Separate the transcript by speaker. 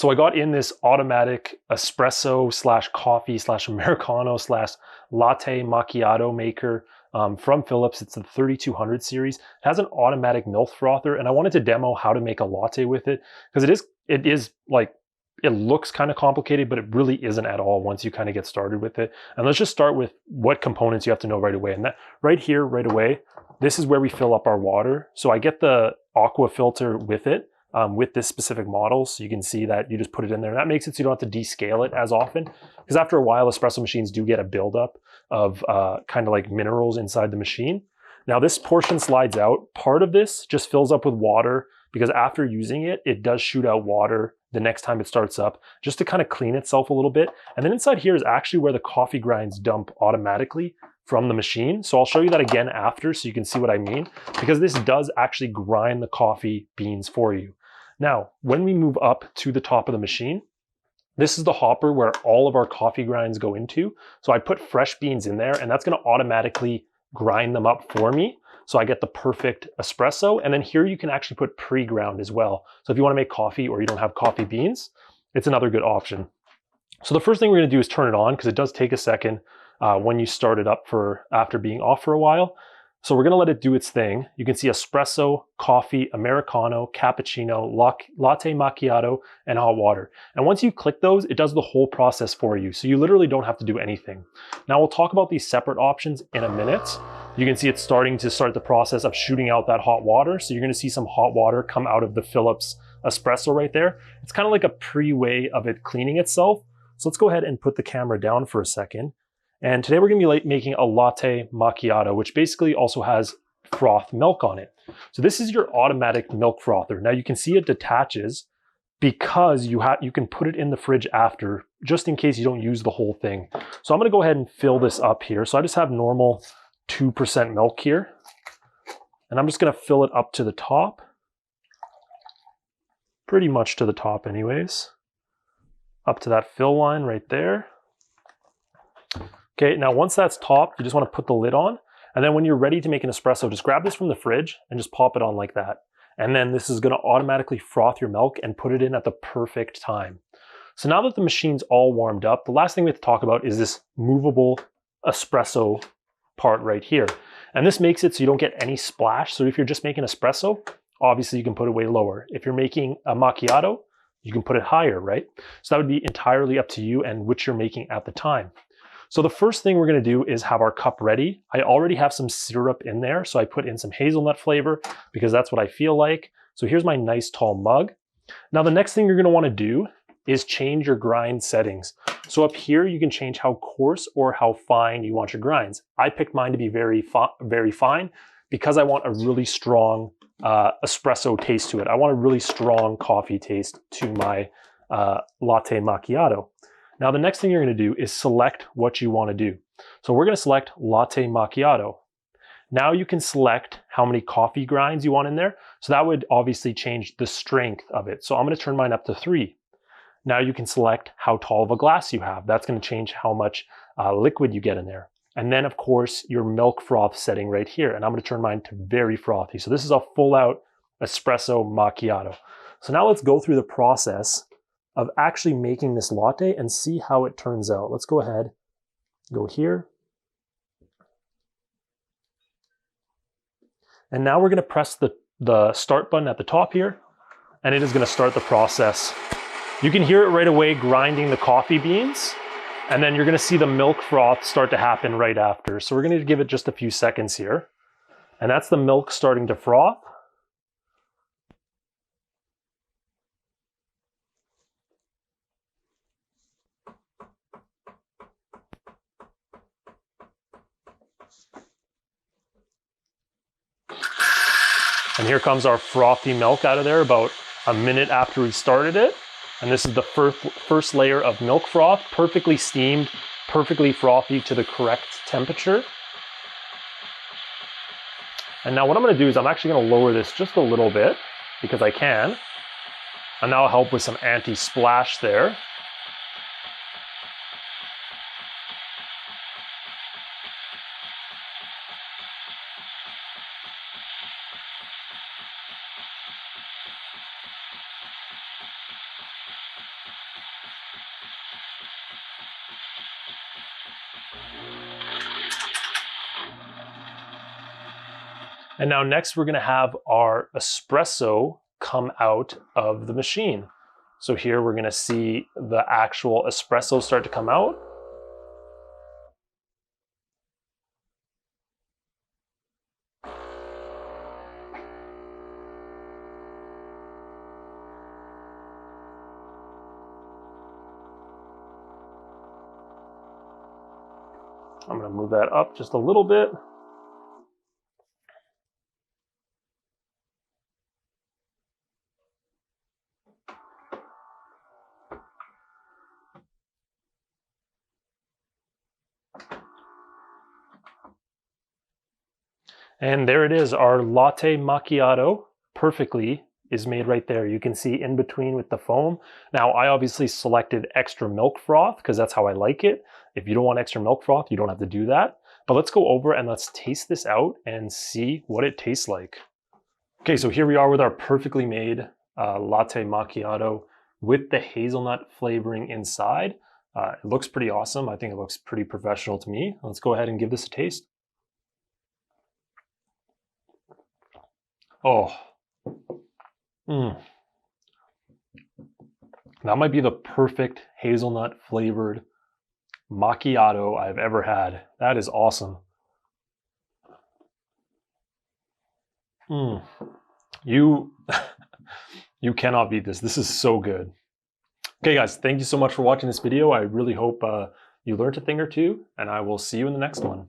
Speaker 1: So I got in this automatic espresso slash coffee slash Americano slash latte macchiato maker from Phillips. It's the 3200 series. It has an automatic milk frother, and I wanted to demo how to make a latte with it, because it is like, it looks kind of complicated, but it really isn't at all once you kind of get started with it. And let's just start with what components you have to know right away. And that right here, right away, this is where we fill up our water. So I get the aqua filter with it, with this specific model. So you can see that you just put it in there. And that makes it so you don't have to descale it as often, because after a while, espresso machines do get a buildup of kind of like minerals inside the machine. Now this portion slides out. Part of this just fills up with water, because after using it, it does shoot out water the next time it starts up, just to kind of clean itself a little bit. And then inside here is actually where the coffee grinds dump automatically from the machine. So I'll show you that again after, so you can see what I mean, because this does actually grind the coffee beans for you. Now, when we move up to the top of the machine, this is the hopper where all of our coffee grinds go into. So I put fresh beans in there, and that's going to automatically grind them up for me. So I get the perfect espresso. And then here you can actually put pre-ground as well. So if you want to make coffee or you don't have coffee beans, it's another good option. So the first thing we're going to do is turn it on, because it does take a second when you start it up after being off for a while. So we're going to let it do its thing. You can see espresso, coffee, Americano, cappuccino, latte macchiato, and hot water. And once you click those, it does the whole process for you. So you literally don't have to do anything. Now we'll talk about these separate options in a minute. You can see it's starting to start the process of shooting out that hot water. So you're going to see some hot water come out of the Phillips espresso right there. It's kind of like a pre-way of it cleaning itself. So let's go ahead and put the camera down for a second. And today we're going to be making a latte macchiato, which basically also has froth milk on it. So this is your automatic milk frother. Now you can see it detaches, because you can put it in the fridge after, just in case you don't use the whole thing. So I'm going to go ahead and fill this up here. So I just have normal 2% milk here, and I'm just going to fill it up to the top, pretty much to the top anyways, up to that fill line right there. Okay, now once that's topped, you just want to put the lid on, and then when you're ready to make an espresso, just grab this from the fridge and just pop it on like that. And then this is going to automatically froth your milk and put it in at the perfect time. So now that the machine's all warmed up, the last thing we have to talk about is this movable espresso part right here. And this makes it so you don't get any splash. So if you're just making espresso, obviously you can put it way lower. If you're making a macchiato, you can put it higher, right? So that would be entirely up to you and which you're making at the time. So the first thing we're going to do is have our cup ready. I already have some syrup in there, so I put in some hazelnut flavor because that's what I feel like. So here's my nice tall mug. Now the next thing you're going to want to do is change your grind settings. So up here you can change how coarse or how fine you want your grinds. I picked mine to be very fine, because I want a really strong espresso taste to it. I want a really strong coffee taste to my latte macchiato. Now the next thing you're going to do is select what you want to do. So we're going to select latte macchiato. Now you can select how many coffee grinds you want in there. So that would obviously change the strength of it. So I'm going to turn mine up to 3. Now you can select how tall of a glass you have. That's going to change how much liquid you get in there. And then of course your milk froth setting right here. And I'm going to turn mine to very frothy. So this is a full out espresso macchiato. So now let's go through the process of actually making this latte and see how it turns out. Let's go ahead, go here. And now we're going to press the start button at the top here, and it is going to start the process. You can hear it right away grinding the coffee beans, and then you're going to see the milk froth start to happen right after. So we're going to give it just a few seconds here, and that's the milk starting to froth. And here comes our frothy milk out of there about a minute after we started it. And this is the first layer of milk froth, perfectly steamed, perfectly frothy to the correct temperature. And now what I'm going to do is I'm actually going to lower this just a little bit because I can. And that'll help with some anti-splash there. And now next we're going to have our espresso come out of the machine. So here we're going to see the actual espresso start to come out. I'm going to move that up just a little bit. And there it is, our latte macchiato perfectly is made right there. You can see in between with the foam. Now, I obviously selected extra milk froth because that's how I like it. If you don't want extra milk froth, you don't have to do that. But let's go over and let's taste this out and see what it tastes like. Okay, so here we are with our perfectly made latte macchiato with the hazelnut flavoring inside. It looks pretty awesome. I think it looks pretty professional to me. Let's go ahead and give this a taste. Oh, that might be the perfect hazelnut flavored macchiato I've ever had. That is awesome. You cannot beat this. This is so good. Okay, guys, thank you so much for watching this video. I really hope you learned a thing or two, and I will see you in the next one.